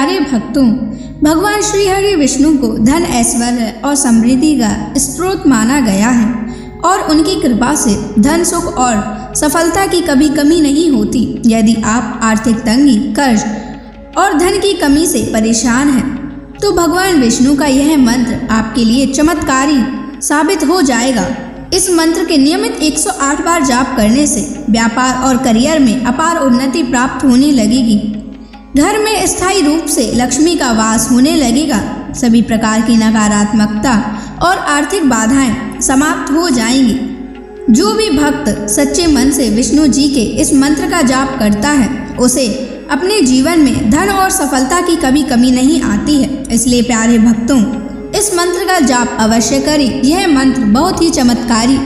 प्यारे भक्तों, भगवान श्री हरि विष्णु को धन, ऐश्वर्य और समृद्धि का स्रोत माना गया है और उनकी कृपा से धन, सुख और सफलता की कभी कमी नहीं होती। यदि आप आर्थिक तंगी, कर्ज और धन की कमी से परेशान हैं, तो भगवान विष्णु का यह मंत्र आपके लिए चमत्कारी साबित हो जाएगा। इस मंत्र के नियमित 108 बार जाप करने से व्यापार और करियर में अपार उन्नति प्राप्त होने लगेगी। घर में स्थायी रूप से लक्ष्मी का वास होने लगेगा। सभी प्रकार की नकारात्मकता और आर्थिक बाधाएं समाप्त हो जाएंगी। जो भी भक्त सच्चे मन से विष्णु जी के इस मंत्र का जाप करता है, उसे अपने जीवन में धन और सफलता की कभी कमी नहीं आती है। इसलिए प्यारे भक्तों, इस मंत्र का जाप अवश्य करें। यह मंत्र बहुत ही चमत्कारी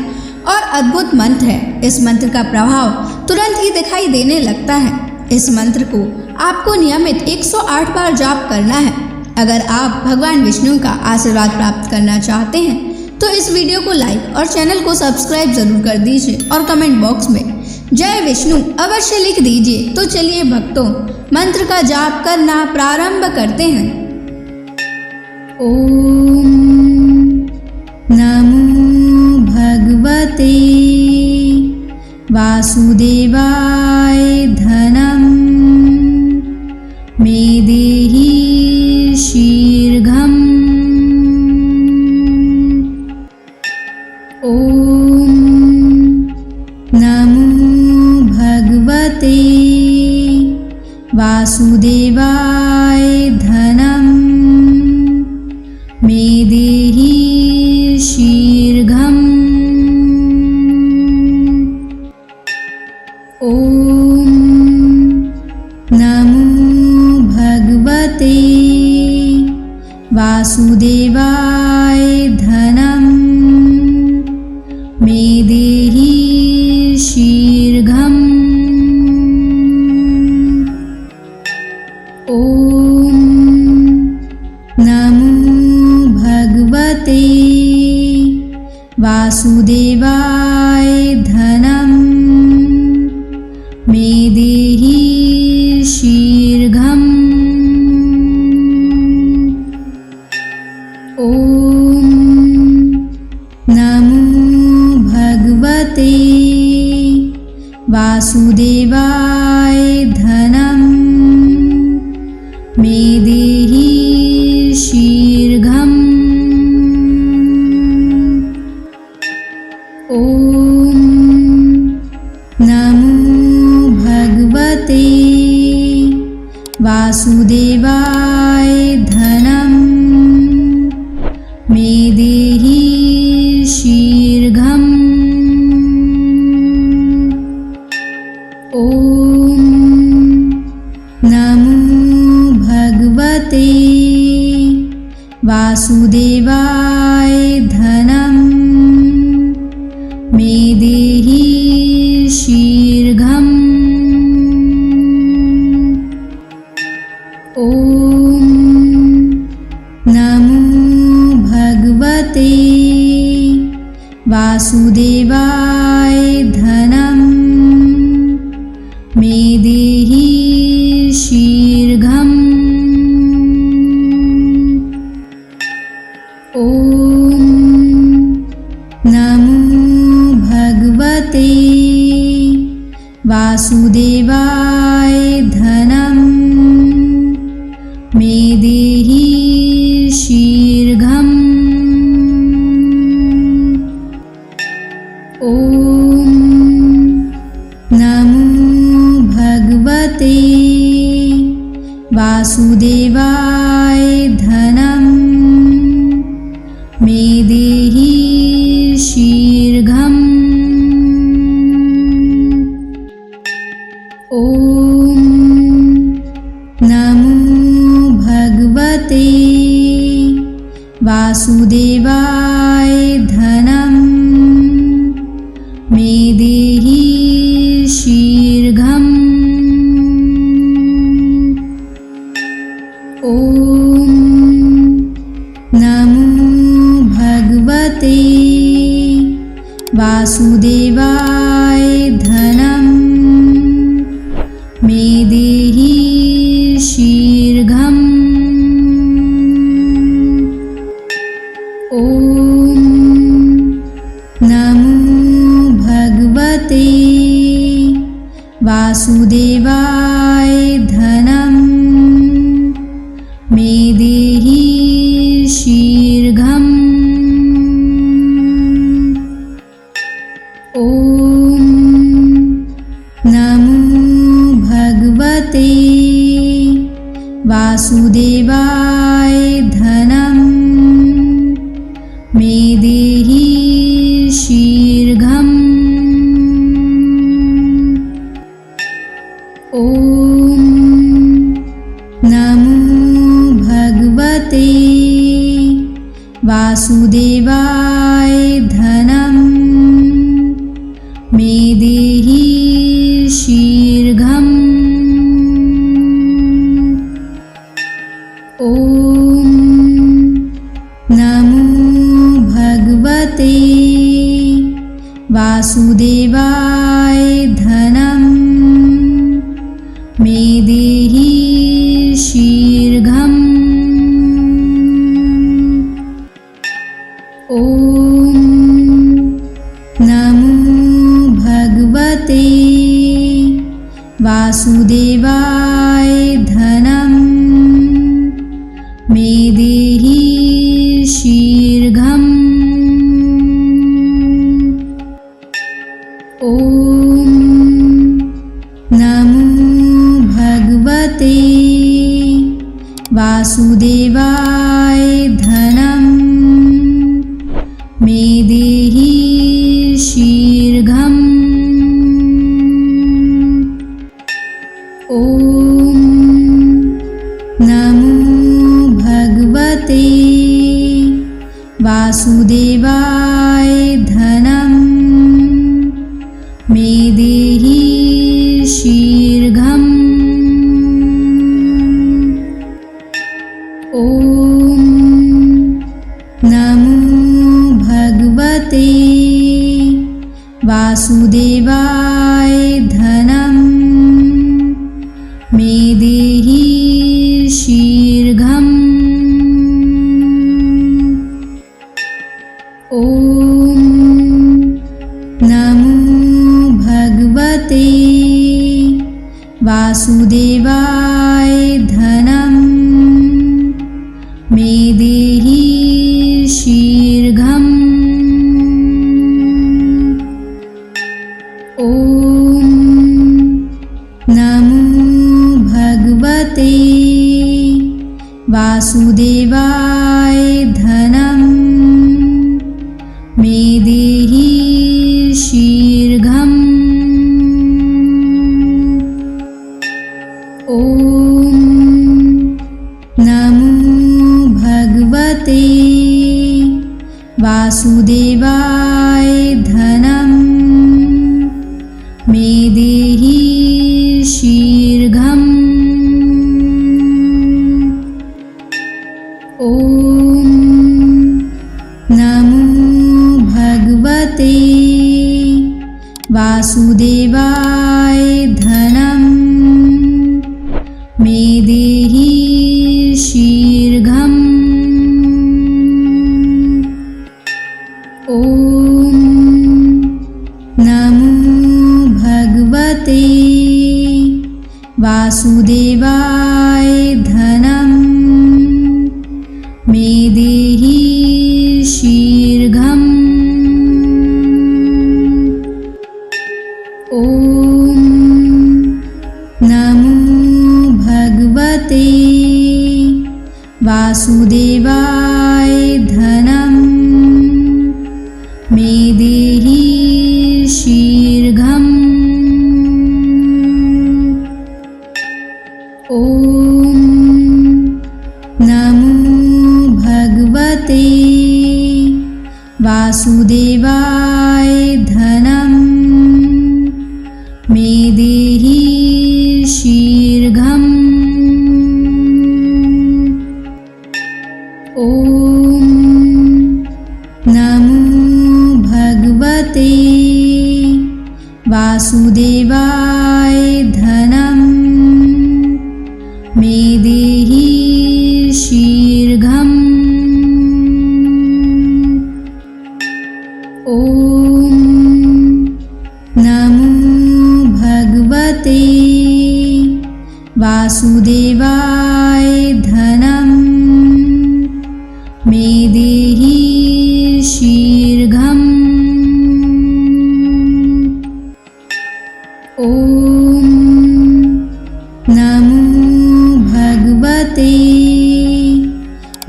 और अद्भुत मंत्र है। इस मंत्र का प्रभाव तुरंत ही दिखाई देने लगता है। इस मंत्र को आपको नियमित 108 बार जाप करना है। अगर आप भगवान विष्णु का आशीर्वाद प्राप्त करना चाहते हैं तो इस वीडियो को लाइक और चैनल को सब्सक्राइब जरूर कर दीजिए और कमेंट बॉक्स में जय विष्णु अवश्य लिख दीजिए। तो चलिए भक्तों, मंत्र का जाप करना प्रारंभ करते हैं। ओम नमो भगवते वासुदेवाय धनम मे देहि शीघ्रम्। ओम नमो भगवते वासुदेवाय धनम मे देहि शीघ्रम्। ओम नमो भगवते वासुदेवाय धनम मे देहि शीघ्रम्। ओम नमो भगवते वासुदेवाय धनम मे देहि शीघ्रम्। ओम नमो भगवते वासुदेवाय धनम मे देहि शीघ्रम्। ओम नमो भगवते वासुदेवाय धनम मे देहि शीघ्रम्। ओम नमो भगवते वासुदेवाय धनम मे देहि शीघ्रम्। ओम नमो भगवते वासुदेवाय धनम मे देहि शीघ्रम्। ओम नमो भगवते वासुदेवाय धनम मे देहि शीघ्रम्। ओम नमो भगवते वासुदेवाय धनम मे देहि शीघ्रम्। ओम नमो भगवते वासुदेवाय धनम मे देहि शीघ्रम्। ओम नमो भगवते वासुदेवाय धनम मे देहि शीघ्रम्। वासुदेवाय धनं मे देहि शीघ्रम्। ॐ नमो भगवते वासुदेवाय धनं मे देहि शीघ्रम्। ॐ नमो भगवते वासुदेवाय धनं मे देहि शीघ्रम्। ॐ नमो भगवते वासुदेवाय धनं मे देहि शीघ्रम्। ॐ नमो भगवते वासुदेवाय धनं मे देहि शीघ्रम्। ॐ नमो भगवते वासुदेवाय धनं मे देहि शीघ्रम्। ॐ नमो भगवते वासुदेवाय धनं मे देहि शीघ्रम्। ॐ नमो भगवते वासुदेवाय धनं मे देहि शीघ्रम्। ॐ नमो भगवते वासुदेवाय धनं मे देहि शीघ्रम्। ॐ नमो भगवते वासुदेवाय धनं मे देहि शीघ्रम्। ॐ नमो भगवते वासुदेवाय धनं मे देहि शीघ्रम्। ॐ नमो भगवते वासुदेवाय धनं मे देहि शीघ्रम्। ॐ नमो भगवते वासुदेवाय धनं मे देहि शीघ्रम्। ॐ नमो भगवते वासुदेवाय धनं मे देहि शीघ्रम्। ॐ नमो भगवते वासुदेवाय धनं मे देहि शीघ्रम्। ॐ नमो भगवते वासुदेवाय धनं मे देहि शीघ्रम्। ॐ नमो भगवते वासुदेवाय धनं मे देहि शीघ्रम्। ॐ नमो भगवते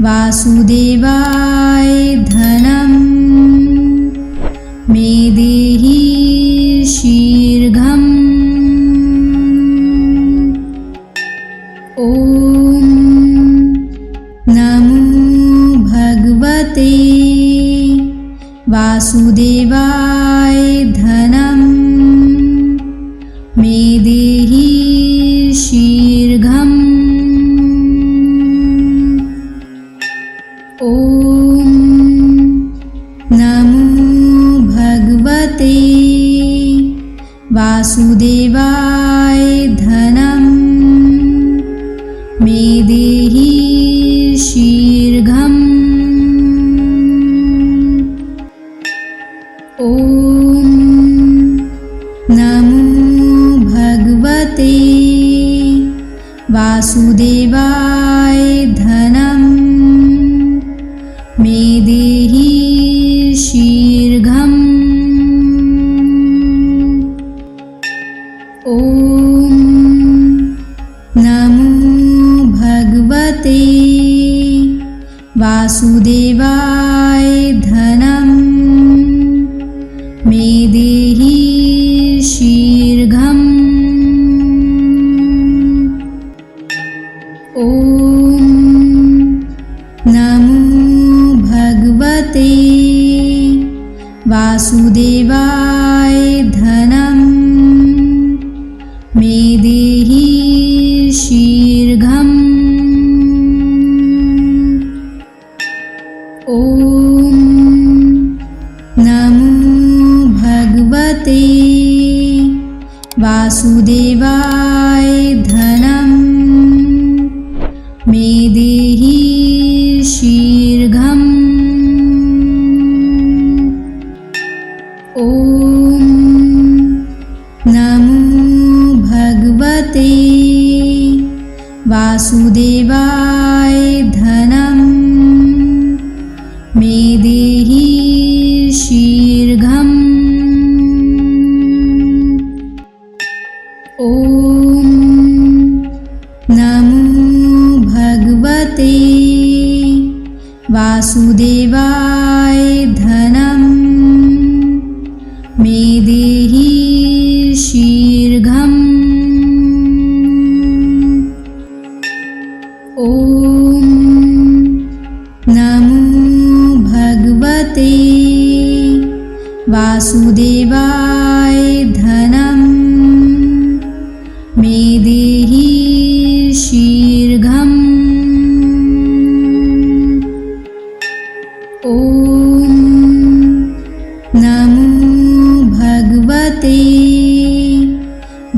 वासुदेवाय धनं मे देहि शीघ्रम्। ॐ नमो भगवते वासुदेवाय धनं मे देहि शीघ्रम्। ॐ नमो भगवते वासुदेवाय धनं मे देहि शीघ्रम्। ॐ नमो भगवते वासुदेवाय धनं मे देहि शीघ्रम्। ॐ नमो भगवते वासुदेवाय धनं मे देहि शीघ्रम्। ॐ नमो भगवते वासुदेवाय धनं मे देहि शीघ्रम्। ॐ नमो भगवते वासुदेवाय धनं मे देहि शीघ्रम्। ॐ नमो भगवते वासुदेवाय धनं मे देहि शीघ्रम्। ॐ नमो भगवते वासुदेवाय धनं मे देहि शीघ्रम्। ॐ नमो भगवते वासुदेवाय धनं मे देहि शीघ्रम्। ॐ नमो भगवते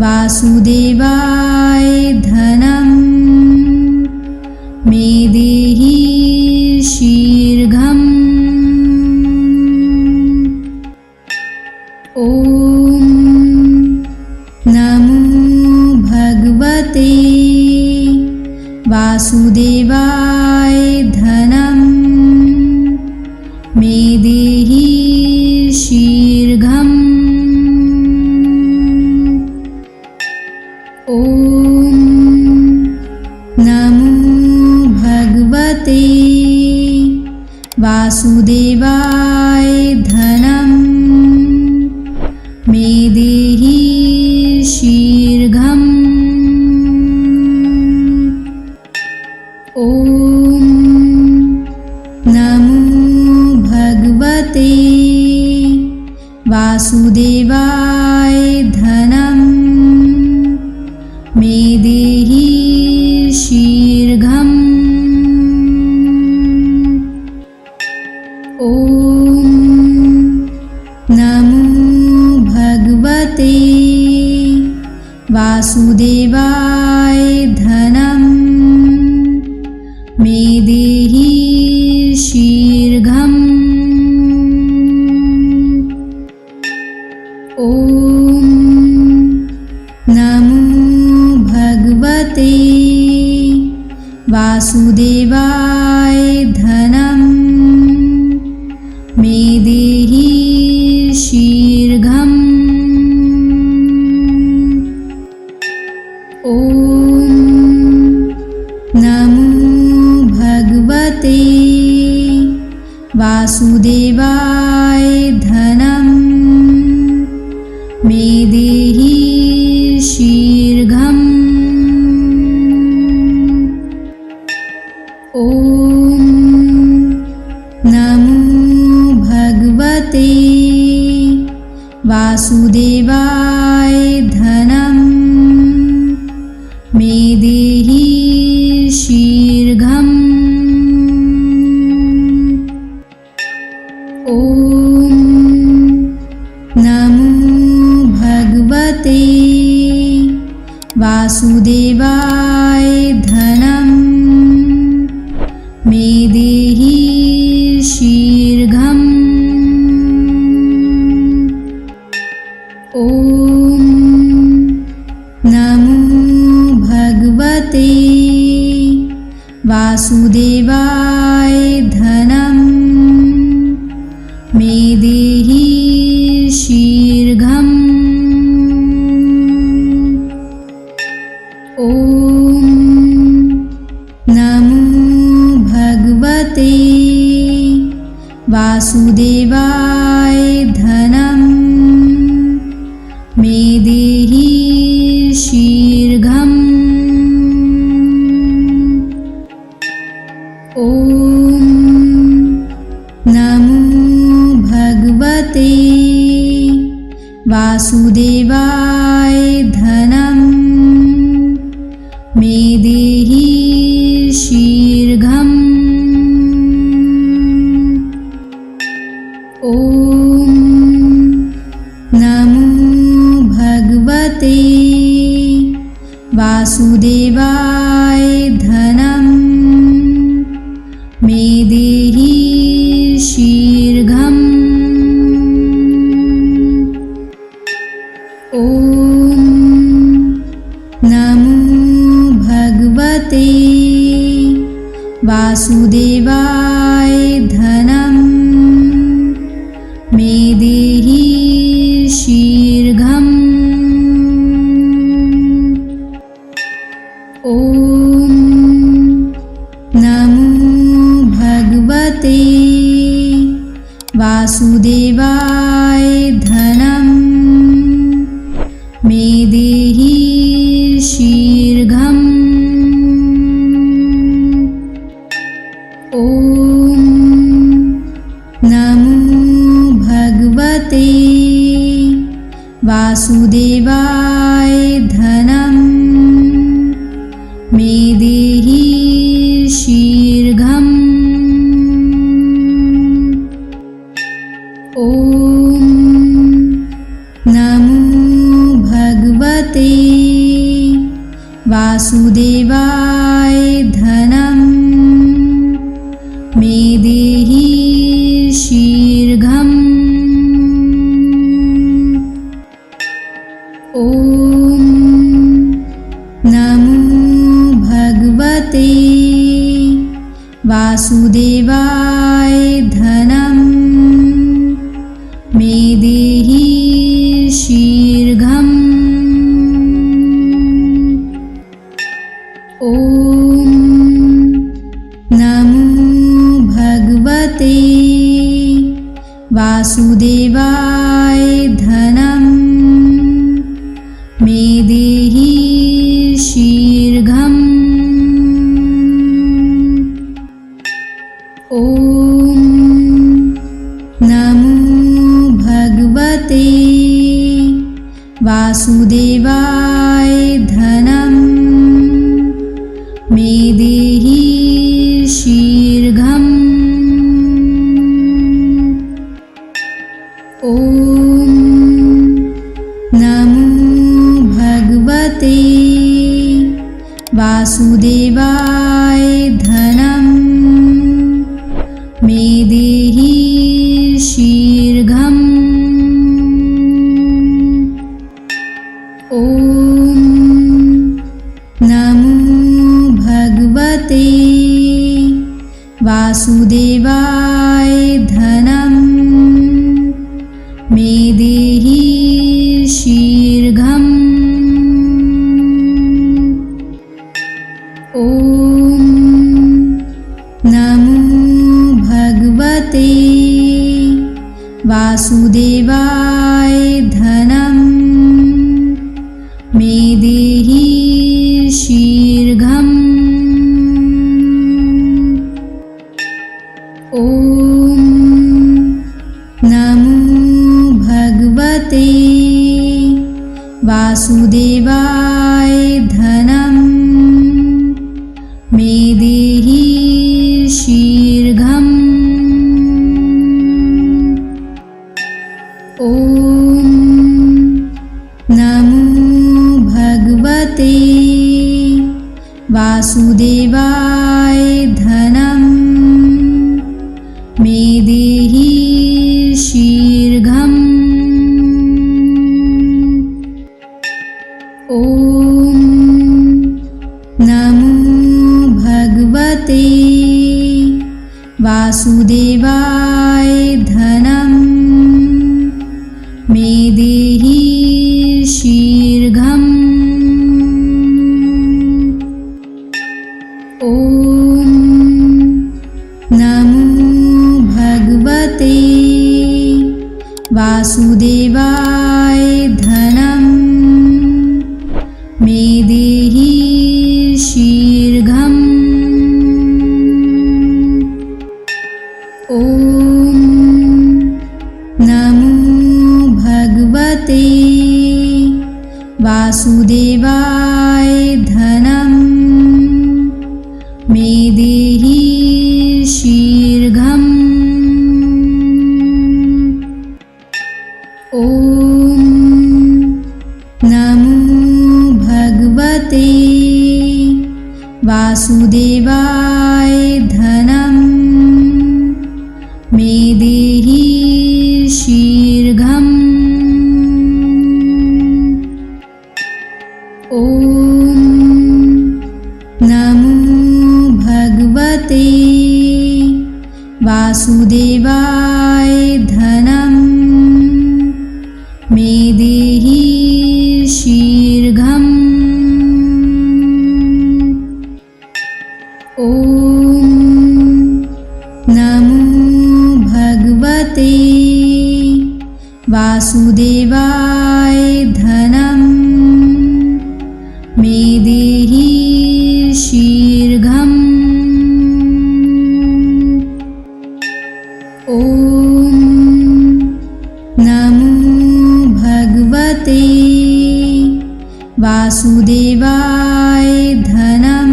वासुदेवाय धनं मे देहि शीघ्रम्। ॐ नमो भगवते वासुदेवाय धनं मे देहि शीघ्रम्। ॐ नमो भगवते वासुदेवाय धनं मे देहि शीघ्रम्। ॐ नमो भगवते वासुदेवाय धनं मे देहि शीघ्रम्। ॐ नमो भगवते वासुदेवाय धनं मे देहि शीघ्रम्। ॐ नमो भगवते वासुदेवाय धनं मे देहि शीघ्रम्। ॐ नमो भगवते वासुदेवाय धनं मे देहि शीघ्रम्। ॐ नमो भगवते वासुदेवाय धनं मे देहि शीघ्रम्। ॐ नमो भगवते वासुदेवाय धनं मे देहि शीघ्रम्। ॐ नमो भगवते वासुदेवाय धनं मे देहि शीघ्रम्। ॐ नमो भगवते वासुदेवाय धनं मे देहि शीघ्रम्। ॐ नमो भगवते वासुदेवाय धनं मे देहि शीघ्रम्। ॐ नमो भगवते वासुदेवाय धनं मे देहि शीघ्रम्। ॐ नमो भगवते वासुदेवाय धनं मे देहि शीघ्रम्। ॐ नमो भगवते वासुदेवाय धनं मे देहि शीघ्रम्। ॐ नमो भगवते वासुदेवाय धनं मे देहि शीघ्रम्। ॐ नमो भगवते वासुदेवाय धनं मे देहि शीघ्रम्। ॐ नमो भगवते वासुदेवाय धनं मे देहि शीघ्रम्। ॐ नमो भगवते वासुदेवाय धनं मे देहि शीघ्रम्। ॐ नमो भगवते वासुदेवाय धनं मे देहि शीघ्रम्। ॐ नमो भगवते वासुदेवाय धनं मे देहि शीघ्रम्। ॐ नमो भगवते वासुदेवाय धनं मे देहि शीघ्रम्। ॐ नमो भगवते वासुदेवाय धनं मे देहि शीघ्रम्। ॐ नमो भगवते वासुदेवाय धनं मे देहि शीघ्रम्। ॐ नमो भगवते वासुदेवाय धनं मे देहि शीघ्रम्। ॐ नमो भगवते वासुदेवाय धनं मे देहि शीघ्रम्। ॐ नमो भगवते वासुदेवाय धनं मे देहि शीघ्रम्। ॐ नमो भगवते वासुदेवाय धनं मे देहि शीघ्रम्। ॐ नमो भगवते वासुदेवाय धनं मे देहि शीघ्रम्। ॐ नमो भगवते वासुदेवाय धनं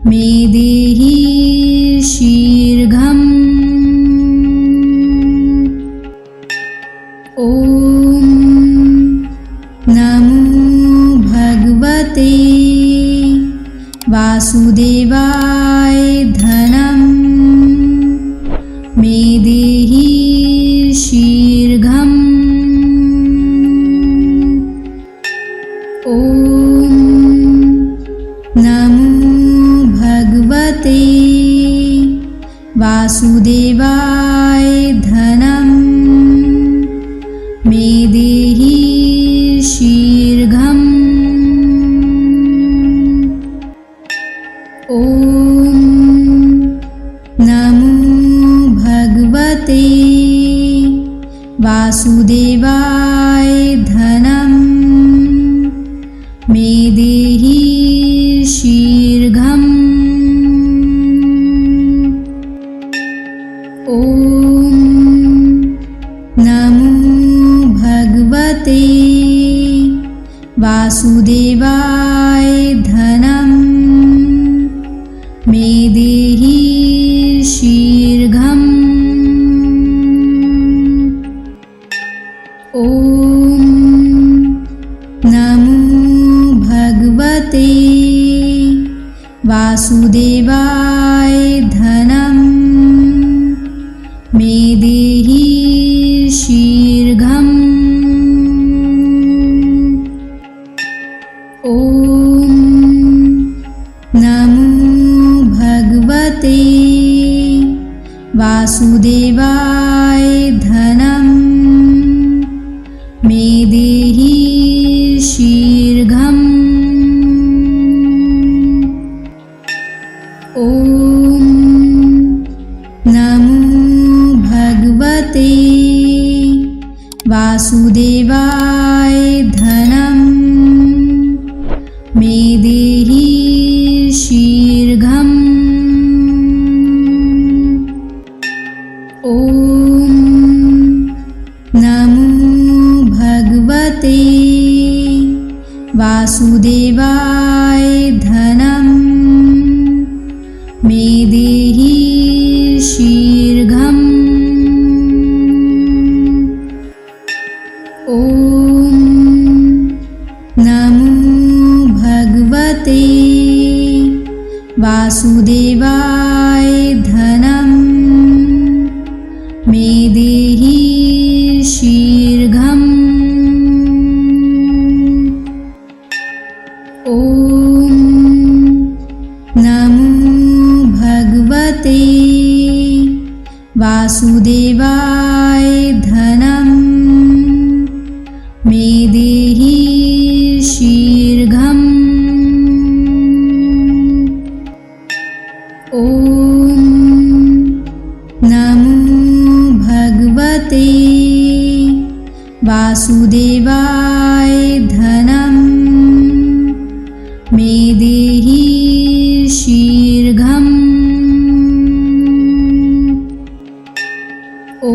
मे देहि शीघ्रम्। ॐ नमो भगवते वासुदेवाय धनं मे देहि शीघ्रम्। ॐ नमो भगवते वासुदेवाय धनं मे देहि शीघ्रम्। ॐ नमो भगवते वासुदेवाय धनं मे देहि शीघ्रम्। ॐ नमो भगवते वासुदेवाय धनं मे देहि शीघ्रम्। ॐ नमो भगवते वासुदेवाय धनं मे देहि शीघ्रम्। ॐ नमो भगवते वासुदेवाय धनं मे देहि शीघ्रम्। ॐ नमो भगवते वासुदेवाय धनं मे देहि शीघ्रम्। ॐ नमो भगवते वासुदेवाय धनं मे देहि शीघ्रम्। ॐ नमो भगवते वासुदेवाय धनं मे देहि शीघ्रम्। ॐ नमो भगवते वासुदेवाय धनं मे देहि शीघ्रम्। ॐ नमो भगवते वासुदेवाय धनं मे देहि शीघ्रम्। ॐ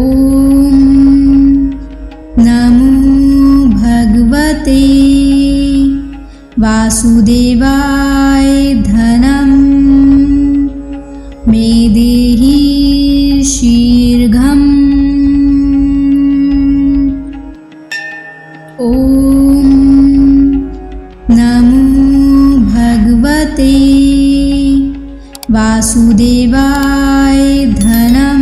नमो भगवते वासुदेवाय धनं मे देहि शीघ्रम्। ॐ नमो भगवते वासुदेवाय धनं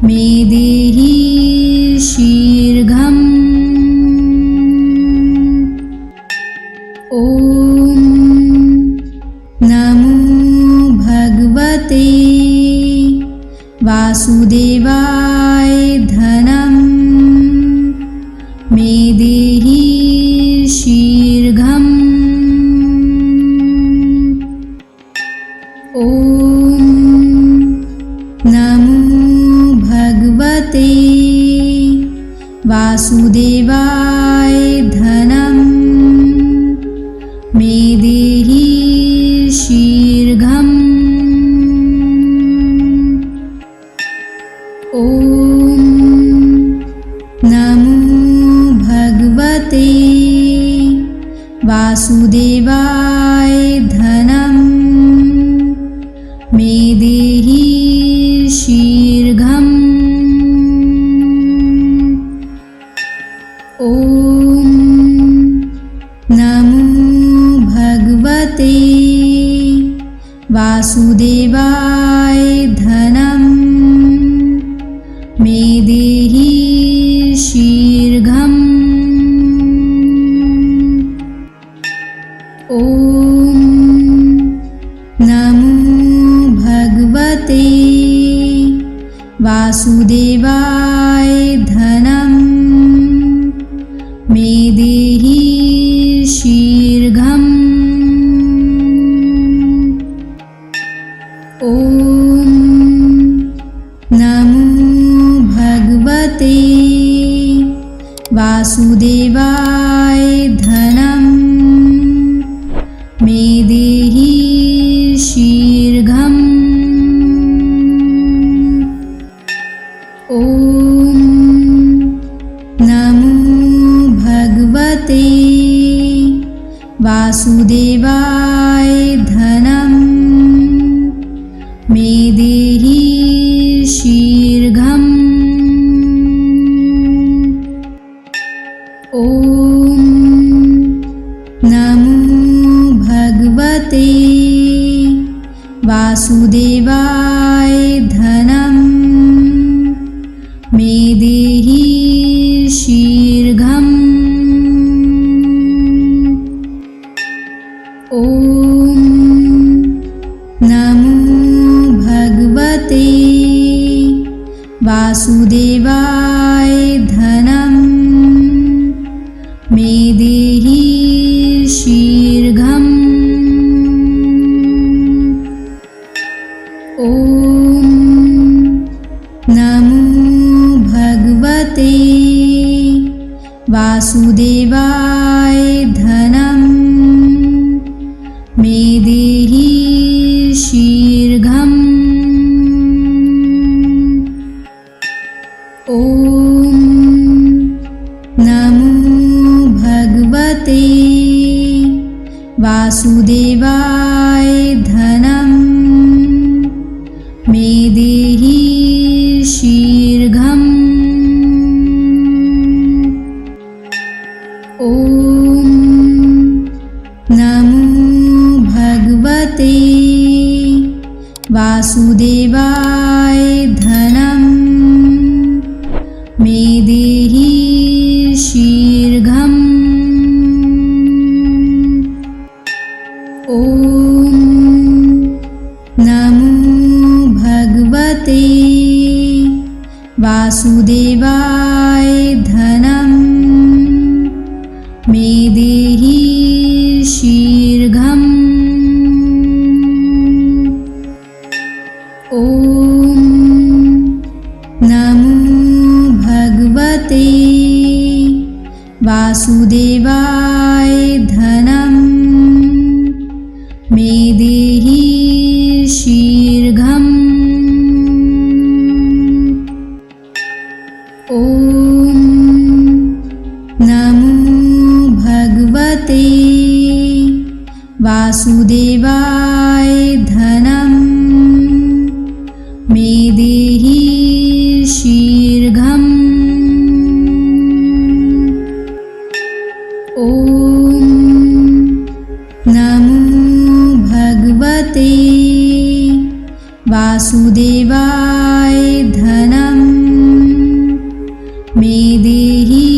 मे देहि शीघ्रम्। ॐ नमो भगवते वासुदेवाय धनं मे देहि शीघ्रम्। ॐ नमो भगवते वासुदेवाय धनं मे देहि शीघ्रम्। ॐ नमो भगवते वासुदेवाय धनं मे देहि शीघ्रम्। ॐ नमो भगवते वासुदेवाय धनं मे देहि शीघ्रम्। ॐ नमो भगवते वासुदेवाय धनं मे देहि शीघ्रम्। ॐ नमो भगवते वासुदेवाय धनं मे देहि शीघ्रम्। ॐ नमो भगवते वासुदेवाय धनं मे देहि शीघ्रम्। ॐ नमो भगवते वासुदेवाय धनं मे देहि शीघ्रम्। ॐ नमो भगवते वासुदेवाय धनं मे देहि शीघ्रम्। ॐ नमो भगवते वासुदेवाय धनं मे देहि शीघ्रम्। ॐ नमो भगवते वासुदेवाय धनं मे देहि शीघ्रम्। ॐ नमो भगवते वासुदेवाय धनं मे देहि शीघ्रम्। ॐ नमो भगवते वासुदेवाय धनं मे देहि शीघ्रम्। ॐ नमो भगवते वासुदेवाय धनं मे देहि शीघ्रम्। ॐ नमो भगवते वासुदेवाय धनं मे देहि शीघ्रम्। ॐ नमो भगवते वासुदेवाय धनं मे देहि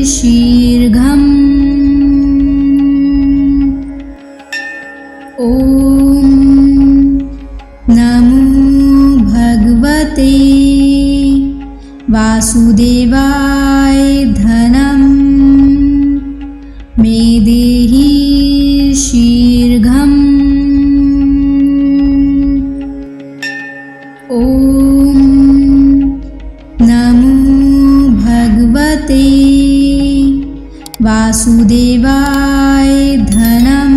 शीघ्रम्। ॐ नमो भगवते वासुदेवाय धनं मे देहि शीघ्रम्। ॐ नमो भगवते वासुदेवाय धनं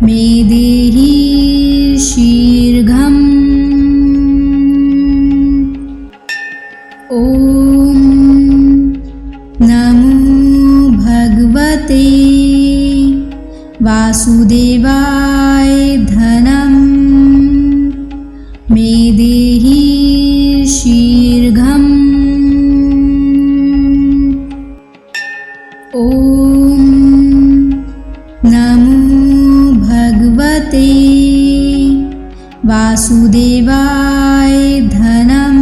मे देहि शीघ्रम्। ॐ नमो भगवते वासुदेवाय धनं मे देहि शीघ्रम्। ॐ नमो भगवते वासुदेवाय धनं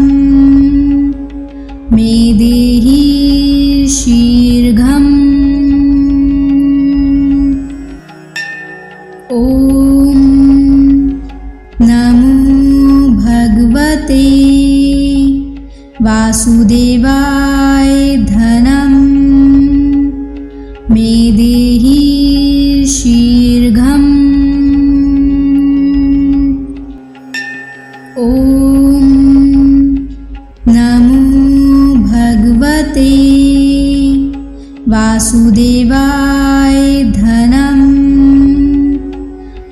मे देहि शीघ्रम्। ॐ नमो भगवते वासुदेवाय धनं मे देहि शीघ्रम्। ॐ नमो भगवते वासुदेवाय धनं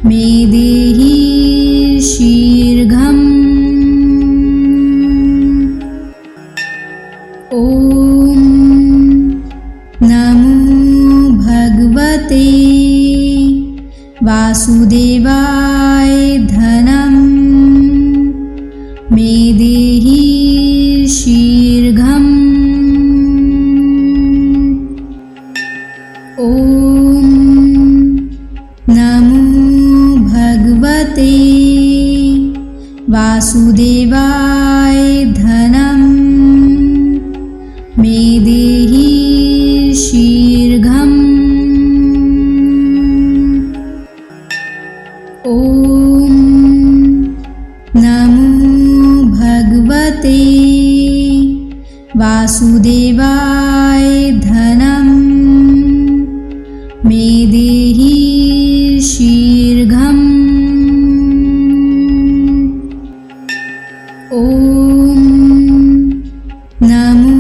मे देहि शीघ्रम्। ॐ नमो भगवते वासुदेवाय धनं मे देहि शीघ्रम्। ॐ नमो भगवते वासुदेवाय धनं मे देहि शीघ्रम्। ॐ नमो भगवते वासुदेवाय धनं मे देहि शीघ्रम्। ॐ नमो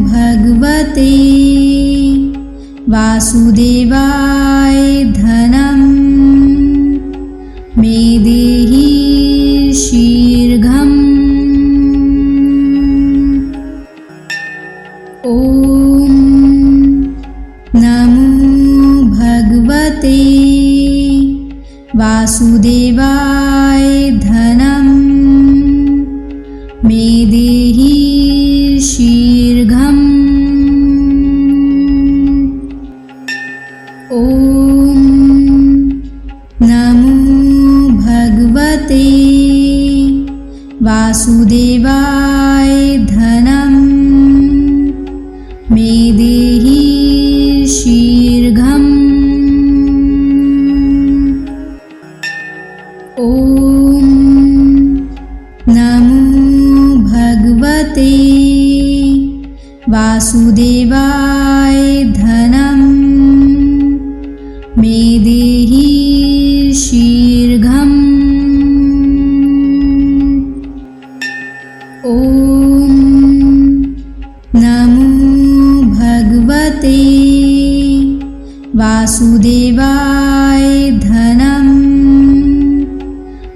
भगवते वासुदेवाय धनं मे देहि शीघ्रम्। ॐ नमो भगवते वासुदेवाय धनं मे देहि शीघ्रम्। ॐ नमो भगवते वासुदेवाय धनं मे देहि शीघ्रम्। ॐ नमो भगवते वासुदेवाय धनं मे देहि शीघ्रम्। ॐ नमो भगवते वासुदेवाय धनं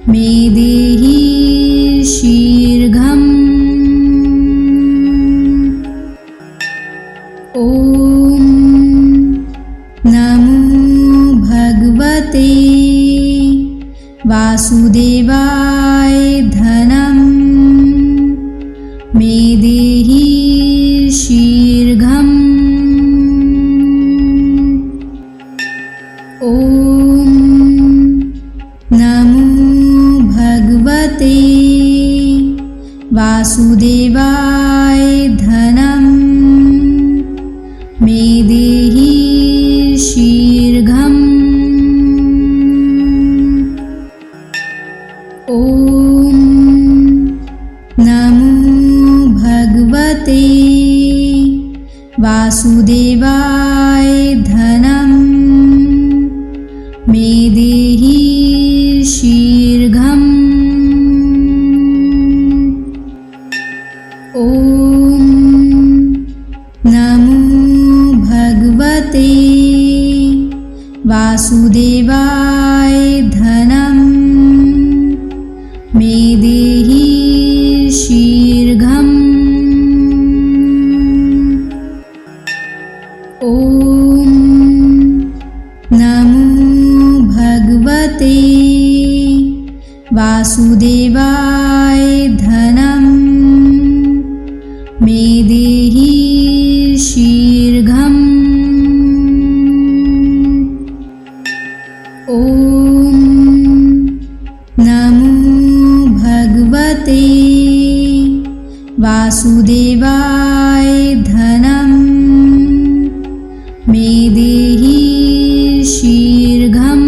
मे देहि शीघ्रम्। ॐ नमो भगवते वासुदेवाय धनं मे देहि शीघ्रम्। ॐ नमो भगवते वासुदेवाय धनं मे देहि शीघ्रम्। ॐ नमो भगवते वासुदेवाय धनं मे देहि शीघ्रम्। ॐ नमो भगवते वासुदेवाय धनं मे देहि शीघ्रम्। ॐ नमो भगवते वासुदेवाय धनं मे देहि शीघ्रम्। ॐ नमो भगवते वासुदेवाय धनं मे देहि शीघ्रम्।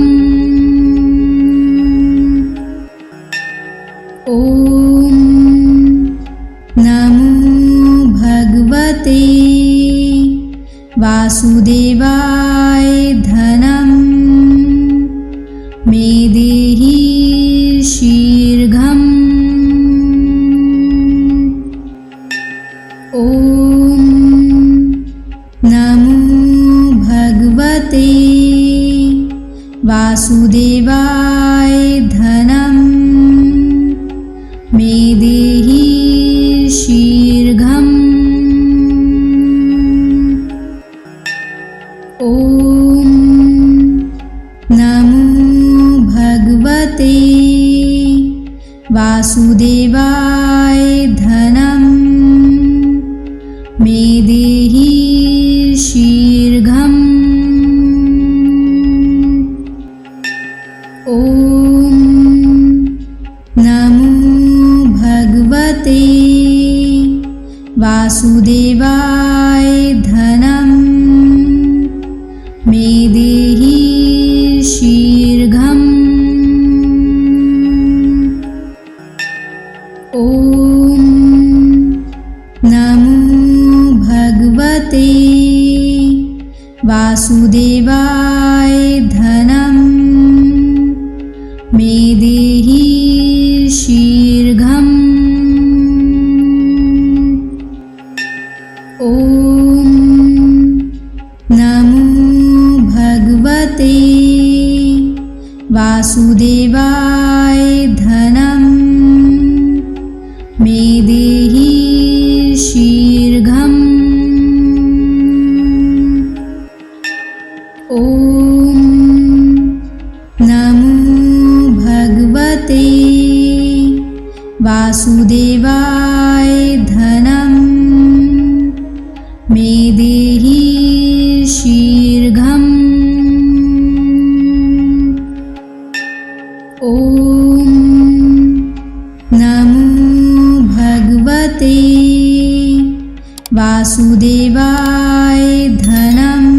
ॐ नमो भगवते वासुदेवाय धनं मे देहि शीघ्रम्। ॐ नमो भगवते वासुदेवाय धनं मे देहि शीघ्रम्। ॐ नमो भगवते वासुदेवाय धनं मे देहि शीघ्रम्। ॐ नमो भगवते वासुदेवाय धनं मे देहि शीघ्रम्। ॐ नमो भगवते वासुदेवाय धनं मे देहि शीघ्रम्। ॐ नमो भगवते वासुदेवाय धनं मे देहि शीघ्रम्। देवाय धनं